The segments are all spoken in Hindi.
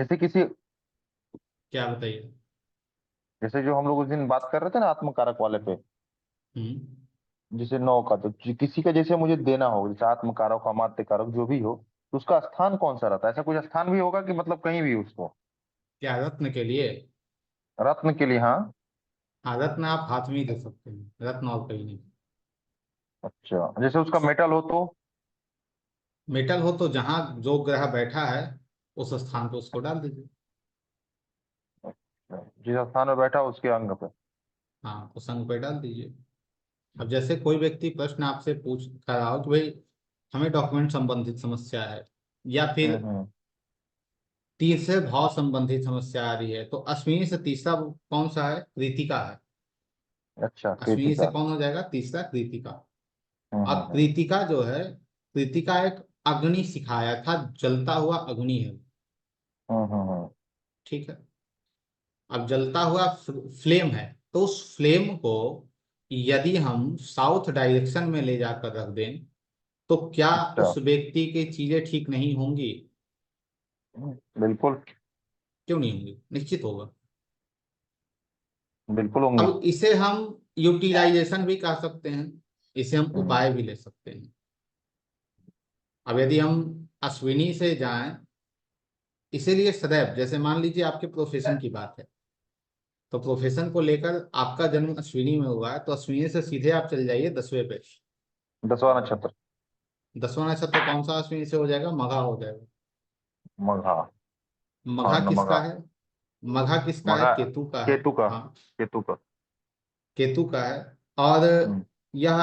जैसे किसी, क्या बताइए। जैसे जो हम लोग उस दिन बात कर रहे थे ना आत्मकारक वाले पे, हम्म। जैसे नौ का, तो किसी का जैसे मुझे देना हो, जैसे आत्मकारक अमात्य कारक जो भी हो, तो उसका स्थान कौन सा रहता है? ऐसा कुछ स्थान भी होगा कि मतलब कहीं भी उसको? क्या रत्न के लिए? रत्न के लिए, हाँ। हाँ, रत्न आप हाथ में ही दे सकते हैं, रत्न और कहीं नहीं। अच्छा, जैसे उसका मेटल हो तो? मेटल हो तो जहां जो ग्रह बैठा है उस स्थान पे उसको डाल दीजिए। जिस स्थान में बैठा हो उसके अंग पे। हाँ, उस अंग पे डाल दीजिए। अब जैसे कोई व्यक्ति प्रश्न आपसे पूछ कर रहा हो कि भाई हमें डॉक्यूमेंट संबंधित समस्या है, या फिर हम्म। तीसरे भाव संबंधित समस्या आ रही है, तो अश्विनी से तीसरा कौन सा है? कृतिका है। अच्छा, अश्विनी से कृतिका। कौन हो जाएगा? तीसरा कृतिका। अब हम्म। कृतिका जो है, कृतिका एक अग्नि सिखाया था, जलता हुआ अग्नि है। ठीक है। अब जलता हुआ फ्लेम है, तो उस फ्लेम को यदि हम साउथ डायरेक्शन में ले जाकर रख दें, तो क्या अच्छा। उस व्यक्ति की चीजें ठीक नहीं होंगी? बिल्कुल। क्यों नहीं होंगी? निश्चित होगा। बिल्कुल होंगी। अब इसे हम यूटिलाइजेशन भी कह सकते हैं, इसे हम हम्म। उपाय भी ले सकते हैं। अब यदि हम अश्विनी से जाएं, इसीलिए सदैव, जैसे मान लीजिए आपके प्रोफेशन की बात है, तो प्रोफेशन को लेकर आपका जन्म अश्विनी में हुआ है, तो अश्विनी से सीधे आप चले जाइए 10वें पे। 10वां नक्षत्र। 10वां नक्षत्र कौन सा अश्विनी से हो जाएगा? मघा हो जाएगा। मघा। हाँ, मघा किसका नमगा। है? मघा किसका है? मघा। केतु का है। केतु का। हाँ, केतु का। केतु का है। और हम्म। यह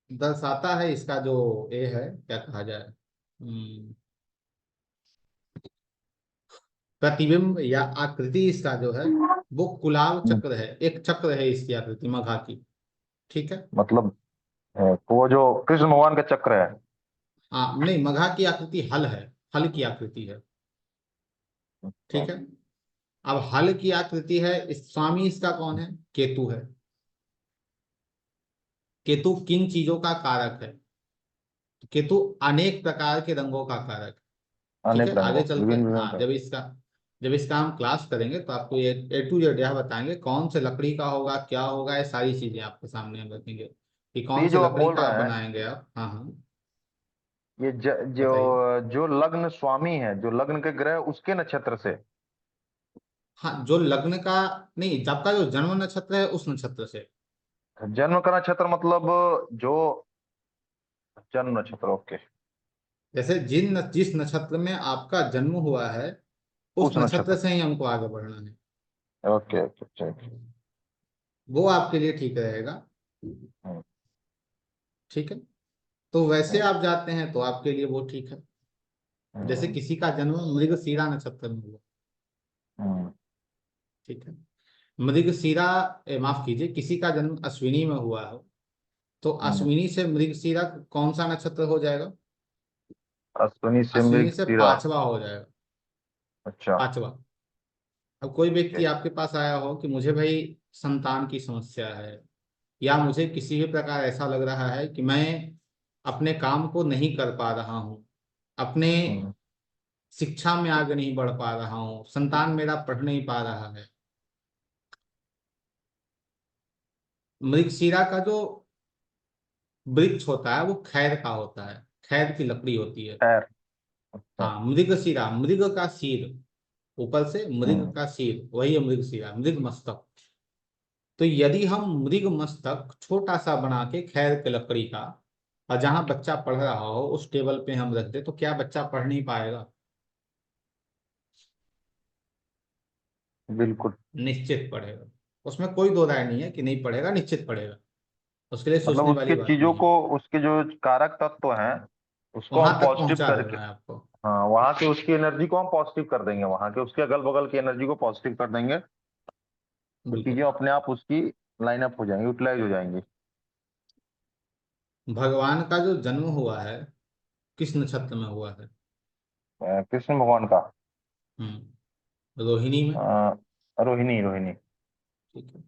दर्शाता है, इसका जो ये है, क्या कहा जाए, प्रतिबिंब या आकृति इसका जो है, वो कुलाव हम्म। चक्र है, एक चक्र है इसकी आकृति मघा की। ठीक है। मतलब वो जो कृष्ण भगवान का चक्र है। हाँ, नहीं, मघा की आकृति हल है, हल की आकृति है। अच्छा। ठीक है। अब हल की आकृति है, स्वामी इसका कौन है? केतु है। केतु किन चीजों का कारक है? केतु अनेक प्रकार के रंगों का कारक है। ठीक अनेक है, आगे रंगों, चलते विभिन्न हैं। विभिन्न हाँ, रंग। जब इसका हम क्लास करेंगे तो आपको ये A to Z यह बताएंगे कौन से लकड़ी का होगा, क्या होगा, ये सारी चीजें आपके सामने हम रखेंगे कि तो कौन ये से जो आप लकड़ी बोल का आप रहे हैं, बनाएंगे आप। हाँ हाँ, ये बताइए। जो लग्न स्वामी है, जो लग्न के ग्रह उसके नक्षत्र से? हाँ, जो लग्न का, नहीं, आपका जो जन्म नक्षत्र है उस नक्षत्र से। जन्म का नक्षत्र मतलब जो जन्म नक्षत्र, ओके। जैसे जिस नक्षत्र में आपका जन्म हुआ है उस उस नक्षत्र नक्षत्र। से ही हमको आगे बढ़ना है। ओके ओके, चलिए। वो आपके लिए ठीक रहेगा। हम्म। ठीक है। तो वैसे हम्म। आप जाते हैं तो आपके लिए वो ठीक है। जैसे हम्म। किसी का जन्म मृगशीरा नक्षत्र में हुआ। हम्म। ठीक है। मृगशीरा, माफ कीजिए, किसी का जन्म अश्विनी में हुआ हो, तो हम्म। अश्विनी से मृगशीरा कौन सा नक्षत्र हो जाएगा? अश्विनी से अश्विनी मृग से शिरा। पांचवा हो जाएगा। अच्छा। पांचवा। अब कोई व्यक्ति ओके। आपके पास आया हो कि मुझे भाई संतान की समस्या है, या मुझे किसी भी प्रकार ऐसा लग रहा है कि मैं अपने काम को नहीं कर पा रहा हूँ, अपने हम्म। शिक्षा में आगे नहीं बढ़ पा रहा हूँ, संतान मेरा पढ़ नहीं पा रहा है। मृगशीरा का जो वृक्ष होता है वो खैर का होता है, खैर की लकड़ी होती है। खैर। अच्छा। हाँ, मृगशिरा, मृग का सिर, ऊपर से मृग हम्म। का सिर, वही है मृगशिरा, मृग मस्तक। तो यदि हम मृग मस्तक छोटा सा बना के खैर के लकड़ी का, और जहां बच्चा पढ़ रहा हो उस टेबल पे हम रख दे, तो क्या बच्चा पढ़ नहीं पाएगा? बिल्कुल। निश्चित पढ़ेगा। उसमें कोई दो राय नहीं है कि नहीं पढ़ेगा, निश्चित पढ़ेगा। उसके लिए मतलब सोचने वाली उसके बात चीजों नहीं है। को, उसके जो कारक तत्व हैं उसको वहां हम तक पॉजिटिव पहुंचा करके, देना है आपको। हाँ, वहां के उसकी एनर्जी को हम पॉजिटिव कर देंगे, वहां के उसके अगल बगल की एनर्जी को पॉजिटिव कर देंगे। तो चीजें बिल्कुल। अपने आप उसकी लाइनअप हो जाएंगी, यूटिलाइज हो जाएंगी। भगवान का जो जन्म हुआ है किस नक्षत्र में हुआ है? कृष्ण भगवान का। रोहिणी में। रोहिणी, रोहिणी। ठीक है।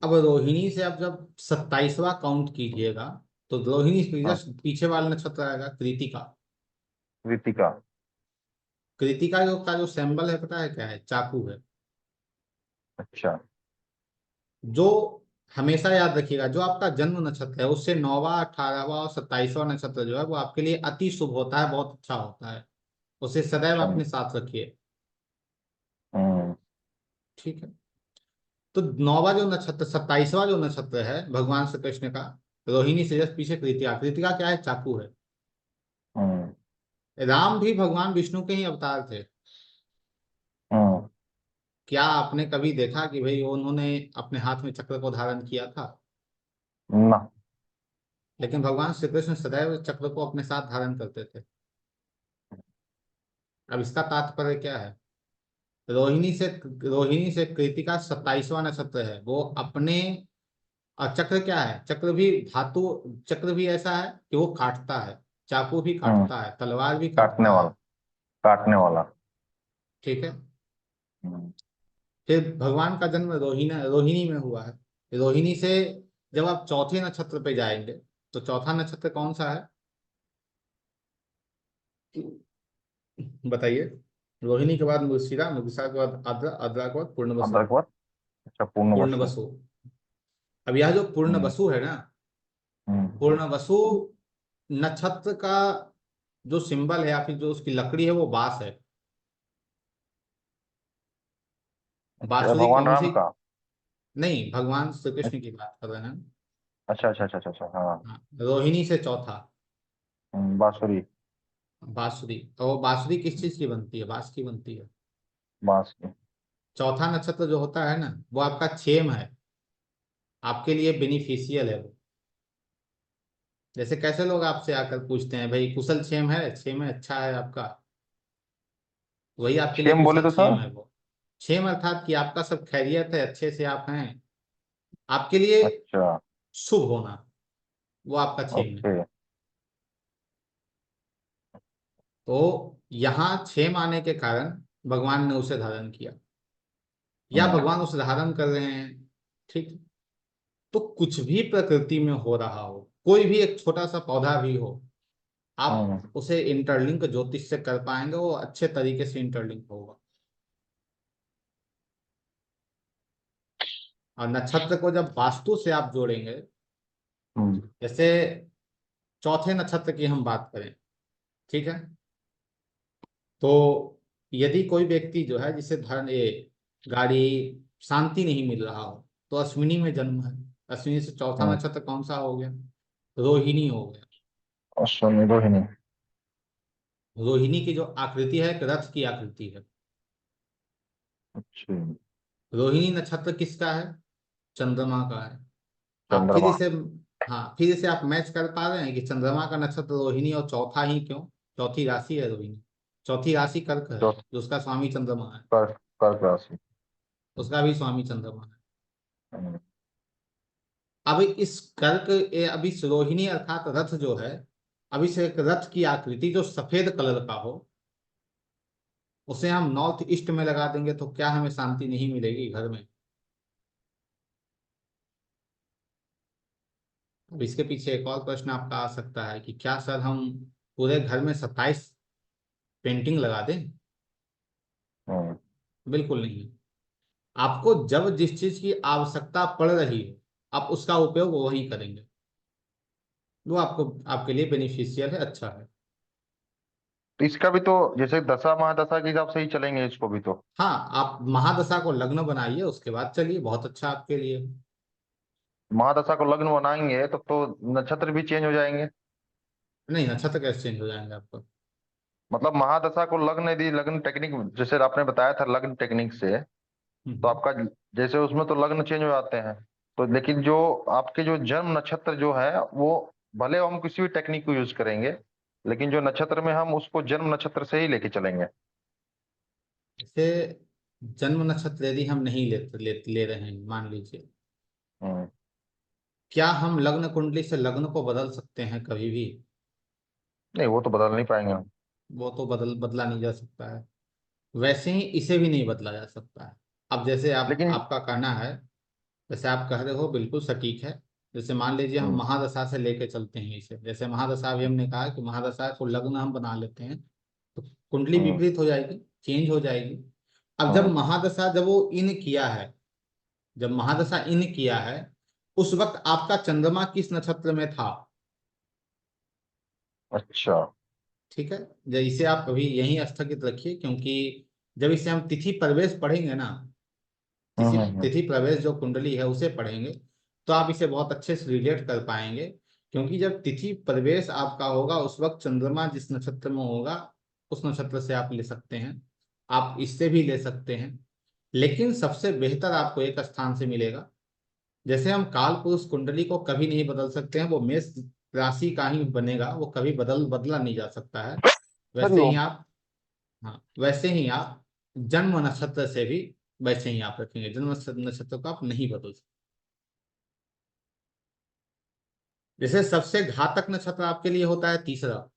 अब रोहिणी से आप जब 27वां काउंट कीजिएगा, तो रोहिणी से हाँ। जस्ट पीछे वाला नक्षत्र आएगा कृतिका। कृतिका। कृतिका का जो सिंबल है पता है क्या है? चाकू है। अच्छा। जो हमेशा याद रखिएगा, जो आपका जन्म नक्षत्र है उससे 9वां 18वां और 27वां नक्षत्र जो है वो आपके लिए अति शुभ होता है, बहुत अच्छा होता है। उसे सदैव अच्छा। अपने साथ रखिए। हम्म। ठीक है। तो 9वां जो नक्षत्र, 27वां जो नक्षत्र है भगवान श्री कृष्ण का, रोहिणी से जस्ट पीछे कृतिका। कृतिका क्या है? चाकू है। हम्म। राम भी भगवान विष्णु के ही अवतार थे। हम्म। क्या आपने कभी देखा कि भाई उन्होंने अपने हाथ में चक्र को धारण किया था? ना। लेकिन भगवान श्री कृष्ण सदैव चक्र को अपने साथ धारण करते थे। अब इसका तात्पर्य क्या है? रोहिणी से कृतिका 27वां नक्षत्र है, वो अपने। और चक्र क्या है? चक्र भी धातु। चक्र भी ऐसा है कि वो काटता है। चाकू भी हम्म। काटता है, तलवार भी काटने काटता वाला। है। काटने वाला। ठीक है। हम्म। फिर भगवान का जन्म रोहिणी रोहिणी में हुआ है। रोहिणी से जब आप चौथे नक्षत्र पे जाएंगे, तो चौथा नक्षत्र कौन सा है बताइए? रोहिणी के बाद मृगशिरा, मृगशिरा के बाद आद्रा, आद्रा के बाद पूर्णवसु। अदरक। अच्छा, पूर्ण वस्तु। पूर्णवसु। अब यह जो हम्म। पूर्णवसु है ना, हम्म। पूर्णवसु नक्षत्र का जो सिंबल है या फिर जो उसकी लकड़ी है वो बांस है। अच्छा, बांसुरी भगवान कौन राम सी? का। नहीं, भगवान श्री कृष्ण की बात कर रहे हैं। अच्छा अच्छा अच्छा अच्छा अच्छा, हाँ। हाँ, रोहिणी से चौथा। बांसुरी। बांसुरी। तो बांसुरी किस चीज की बनती है? बांस की बनती है। बांस की। चौथा नक्षत्र जो होता है ना, वो आपका क्षेम है। आपके लिए बेनिफिशियल है वो। जैसे कैसे लोग आपसे आकर पूछते हैं भाई कुशल क्षेम है, क्षेम है अच्छा है आपका, वही आपके लिए सेम बोले कुशल तो क्षेम सर। है वो। क्षेम अर्थात कि आपका सब खैरियत है, अच्छे से आप हैं। आपके लिए अच्छा। शुभ होना, वो आपका क्षेम है। ओके। तो यहाँ क्षेम आने के कारण भगवान ने उसे धारण किया, या हम्म। भगवान उसे धारण कर रहे हैं। ठीक। तो कुछ भी प्रकृति में हो रहा हो, कोई भी एक छोटा सा पौधा भी हो, आप हम्म। उसे इंटरलिंक ज्योतिष से कर पाएंगे, वो अच्छे तरीके से इंटरलिंक होगा। और नक्षत्र को जब वास्तु से आप जोड़ेंगे, हम्म। जैसे चौथे नक्षत्र की हम बात करें, ठीक है, तो यदि कोई व्यक्ति जो है जिसे धन ये गाड़ी शांति नहीं मिल रहा हो, तो अश्विनी में जन्म है। अश्विनी से चौथा हम्म। नक्षत्र कौन सा हो गया? रोहिणी हो गया। अश्विनी रोहिणी। रोहिणी की जो आकृति है एक रथ की आकृति है। अच्छा। रोहिणी नक्षत्र किसका है? चंद्रमा का है। आप फिर चंद्रमा। इसे, हाँ, फिर इसे आप मैच कर पा रहे हैं कि चंद्रमा का नक्षत्र रोहिणी और चौथा ही क्यों? चौथी राशि है रोहिणी। चौथी राशि कर्क है, जो जो उसका स्वामी चंद्रमा है। कर्क कर्क राशि। उसका भी स्वामी चंद्रमा है। हम्म। अब इस कर्क अब इस रोहिणी अर्थात रथ जो है, अब इस एक रथ की आकृति जो सफेद कलर का हो, उसे हम नॉर्थ ईस्ट में लगा देंगे तो क्या हमें शांति नहीं मिलेगी घर में? अब इसके पीछे एक और प्रश्न आपका आ सकता है कि क्या सर हम पूरे घर में 27 पेंटिंग लगा दें? हम्म। बिल्कुल नहीं। आपको जब जिस चीज की आवश्यकता पड़ रही है, आप उसका उपयोग वही करेंगे। वो आपको, आपके लिए बेनिफिशियल है, अच्छा है। तो इसका भी तो जैसे दशा महादशा के हिसाब से ही चलेंगे इसको भी तो। हाँ, आप महादशा को लग्न बनाइए, उसके बाद चलिए, बहुत अच्छा आपके लिए। महादशा को लग्न बनाएंगे तो नक्षत्र भी चेंज हो जाएंगे। नहीं, नक्षत्र कैसे चेंज हो जाएंगे आपका? मतलब महादशा को लग्न यदि लग्न टेक्निक जैसे आपने बताया था लग्न टेक्निक से, तो हम्म। आपका जैसे उसमें तो लग्न चेंज हो जाते हैं। तो लेकिन जो आपके जो जन्म नक्षत्र जो है वो, भले हम किसी भी टेक्निक को यूज करेंगे, लेकिन जो नक्षत्र में हम उसको जन्म नक्षत्र से ही लेके चलेंगे। जैसे जन्म नक्षत्र यदि हम नहीं ले रहे हैं, मान लीजिए, हम्म। क्या हम लग्न कुंडली से लग्न को बदल सकते हैं कभी भी? नहीं, वो तो बदल नहीं पाएंगे हम। वो तो बदला नहीं जा सकता है। वैसे ही इसे भी नहीं बदला जा सकता है। अब जैसे लेकिन। आपका कहना है, जैसे आप कह रहे हो बिल्कुल सटीक है। जैसे मान लीजिए हम हम्म। महादशा से लेके चलते हैं इसे, जैसे महादशा भी हमने कहा कि महादशा को लग्न हम बना लेते हैं, तो कुंडली हम्म। विपरीत हो जाएगी, चेंज हो जाएगी। अब जब हम्म। महादशा, जब वो इन किया है, जब महादशा इन किया है, उस वक्त आपका चंद्रमा किस नक्षत्र में था? अच्छा। ठीक है, जब इसे आप कभी यहीं स्थगित रखिए, क्योंकि जब इसे हम तिथि प्रवेश पढ़ेंगे ना, तिथि हम्म। तिथि प्रवेश जो कुंडली है उसे पढ़ेंगे, तो आप इसे बहुत अच्छे से रिलेट कर पाएंगे। क्योंकि जब तिथि प्रवेश आपका होगा, उस वक्त चंद्रमा जिस नक्षत्र में होगा, उस नक्षत्र से आप ले सकते हैं, आप इससे भी ले सकते हैं। लेकिन सबसे बेहतर आपको एक स्थान से मिलेगा। जैसे हम काल पुरुष कुंडली को कभी नहीं बदल सकते हैं, वो मेष राशि का ही बनेगा, वो कभी बदला नहीं जा सकता है। वैसे ही हरिओम। आप, हाँ वैसे ही आप जन्म नक्षत्र से भी वैसे ही आप रखेंगे, जन्म नक्षत्र को आप नहीं बदल सकते। जैसे सबसे घातक नक्षत्र आपके लिए होता है तीसरा।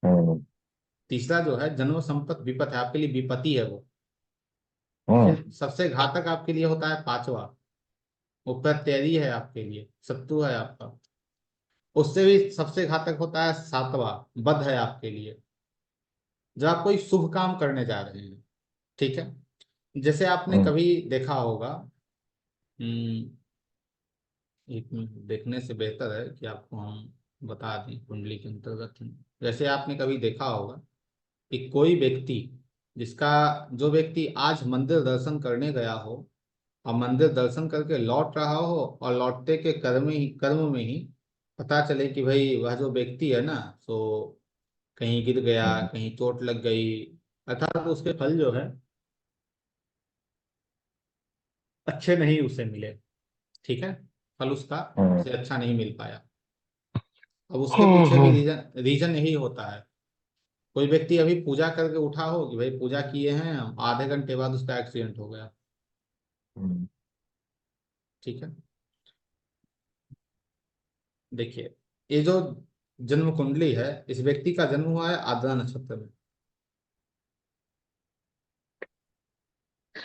हम्म। तीसरा जो है जन्म संपत विपत है, आपके लिए विपत्ति है वो। हम्म। फिर सबसे घातक आपके लिए होता है पांचवा, वो प्रत्ययी है आपके लिए, शत्रु है आपका। उससे भी सबसे घातक होता है सातवां, बध है आपके लिए, जब आप कोई शुभ काम करने जा रहे हैं। ठीक है, जैसे आपने हम्म। कभी देखा होगा, हम्म, एक मिनट देखने से बेहतर है कि आपको हम बता दें कुंडली के अंतर्गत। जैसे आपने कभी देखा होगा कि कोई व्यक्ति, जिसका, जो व्यक्ति आज मंदिर दर्शन करने गया हो और मंदिर दर्शन करके लौट रहा हो, और लौटते के कर्म में ही पता चले कि भाई वह जो व्यक्ति है ना, सो कहीं गिर गया, हम्म। कहीं चोट लग गई, अर्थात उसके फल जो है अच्छे नहीं उसे मिले। ठीक है, फल उसका हम्म। उसे अच्छा नहीं मिल पाया। अब उसके पीछे भी हम्म। रीजन रीजन यही होता है। कोई व्यक्ति अभी पूजा करके उठा हो कि भाई पूजा किए हैं, आधे घंटे बाद उसका एक्सीडेंट हो गया। हम्म। ठीक है, देखिए, ये जो जन्म कुंडली है, इस व्यक्ति का जन्म हुआ है आद्रा नक्षत्र में।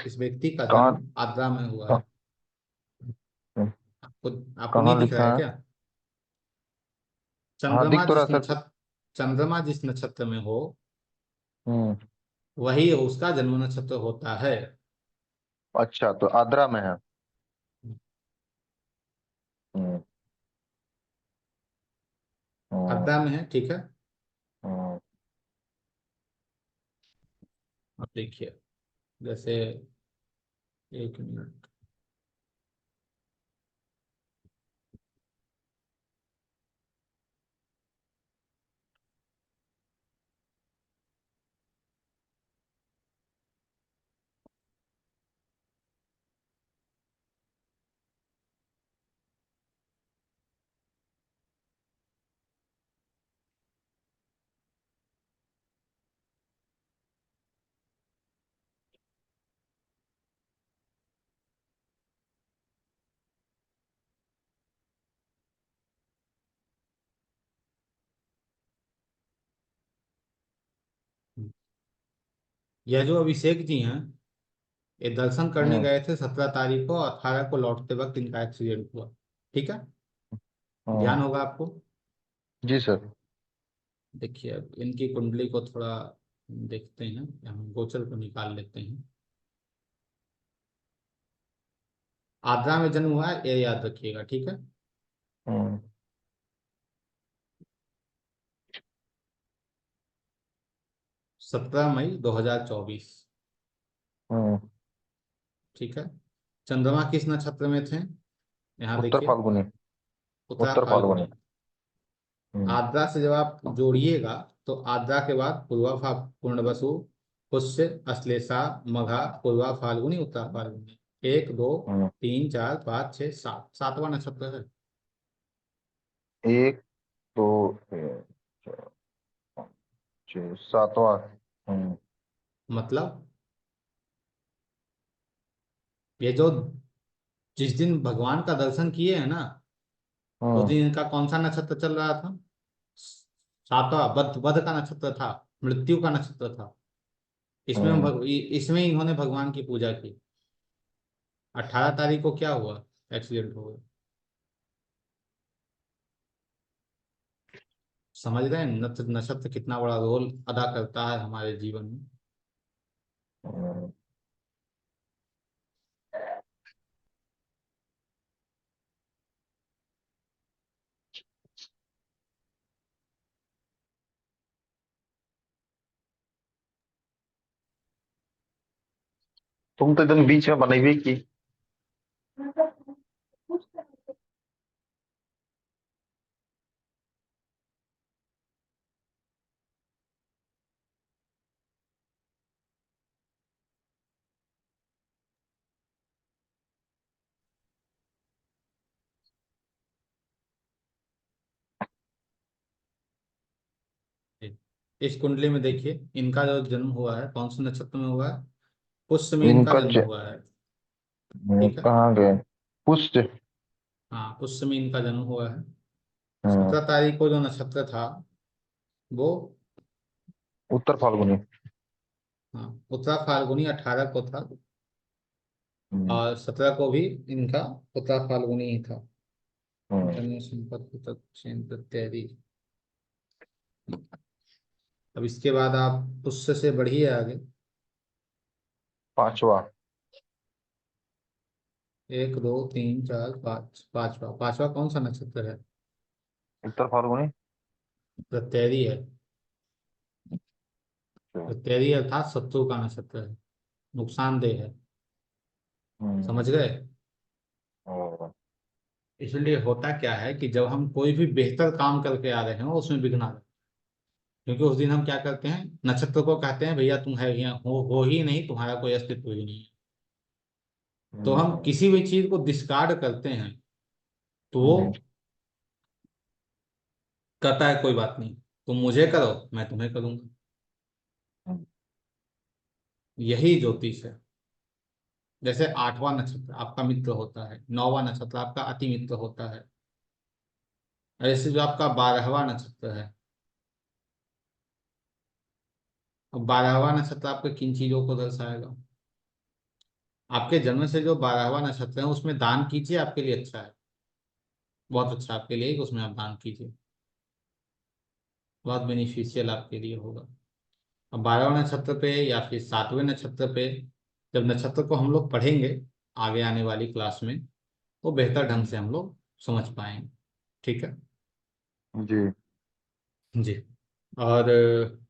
इस व्यक्ति का कहाँ? जन्म आद्रा में हुआ है। कहाँ? आपको आपको नहीं कहाँ दिख रहा लिखा है है? क्या? हाँ, चंद्रमा दिख तो रहा जिस है सर। नक्षत्र, चंद्रमा जिस नक्षत्र में हो, हम्म। वही उसका जन्म नक्षत्र होता है। अच्छा, तो आद्रा में है। हम्म। हम्म। आद्रा में है, ठीक है। हम्म। अब देखिए, जैसे, एक मिनट, यह जो अभिषेक जी हैं, ये दर्शन करने हम्म। गए थे 17 तारीख को, 18 को लौटते वक्त इनका एक्सीडेंट हुआ। ठीक है, हम्म। ध्यान होगा आपको। जी सर। देखिए, अब इनकी कुंडली को थोड़ा देखते हैं, हम गोचर को निकाल लेते हैं। आगरा में जन्म हुआ है, ये याद रखिएगा, ठीक है। हम्म। 17 मई 2024। हम्म। ठीक है, चंद्रमा किस नक्षत्र में थे, यहाँ उत्तर देखिए, फाल्गुनी। उत्तरा उत्तर फाल्गुनी। फाल्गुनी। हम्म। आद्रा से जब आप जोड़िएगा, तो आद्रा के बाद पूर्वा पूर्णवसु, पुष्य, अश्लेषा, मघा, पूर्वा फाल्गुनी, उत्तरा फाल्गुनी, एक दो हम्म। तीन चार पाँच छः सात, सातवां नक्षत्र है। एक, दो, तीन, चार, पाँच, छः, सातवां। हम्म। मतलब ये जो, जिस दिन भगवान का दर्शन किए हैं ना, उस हम्म। दिन इनका कौन सा नक्षत्र चल रहा था? सातवां, बध बध का नक्षत्र था, मृत्यु का नक्षत्र था। हम्म। इसमें इन्होंने भगवान की पूजा की। 18 तारीख को क्या हुआ? एक्सीडेंट हो गया। समझ रहे हैं नक्षत्र कितना बड़ा रोल अदा करता है हमारे जीवन में। हम्म, तुम तो एकदम बीच में बनी हुई की। इस कुंडली में देखिए इनका जो जन्म हुआ है कौन से नक्षत्र में हुआ है, पुष्य में इनका इनका जन्म हुआ है। ठीक है। कहाँ गए? पुष्ट। हाँ पुष्य में इनका जन्म हुआ है। हम्म, 17 तारीख को जो नक्षत्र था वो, उत्तर फाल्गुनी। हाँ उत्तरा फाल्गुनी 18 को था, हम्म, और 17 को भी इनका उत्तरा फाल्गुनी ही था। हम्म, जन्म संपर्क तक क्षेम प्रत्यय। अब इसके बाद आप पुष्य से बढ़िए आगे। पांचवा। एक दो तीन चार पाँच, पांचवा, पांचवा कौन सा नक्षत्र है? उत्तर फाल्गुनी। प्रत्ययी है। प्रत्ययी अर्थात शत्रु का नक्षत्र है, नुकसानदेह है। समझ हम्म, गए? ओ, इसलिए होता क्या है कि जब हम कोई भी बेहतर काम करके आ रहे हो उसमें विघ्न आ रहा है। क्योंकि उस दिन हम क्या करते हैं, नक्षत्र को कहते हैं भैया तुम है यहाँ हो ही नहीं, तुम्हारा कोई अस्तित्व ही नहीं है। तो हम हम्म, किसी भी चीज को डिस्कार्ड करते हैं तो वो हम्म, कहता है कोई बात नहीं, तुम मुझे करो मैं तुम्हें करूंगा। हम्म, यही ज्योतिष है। जैसे 8वां नक्षत्र आपका मित्र होता है, 9वां नक्षत्र आपका अति मित्र होता है, ऐसे जो आपका 12वां नक्षत्र है। अब 12वां नक्षत्र आपके किन चीजों को दर्शाएगा? आपके जन्म से जो 12वां नक्षत्र है उसमें दान कीजिए, आपके लिए अच्छा है, बहुत अच्छा आपके लिए कि उसमें आप दान कीजिए, बहुत बेनिफिशियल आपके लिए होगा। अब 12वें नक्षत्र पे या फिर 7वें नक्षत्र पे जब नक्षत्र को हम लोग पढ़ेंगे आगे आने वाली क्लास में, तो बेहतर ढंग से हम लोग समझ पाएंगे। ठीक है जी। जी। और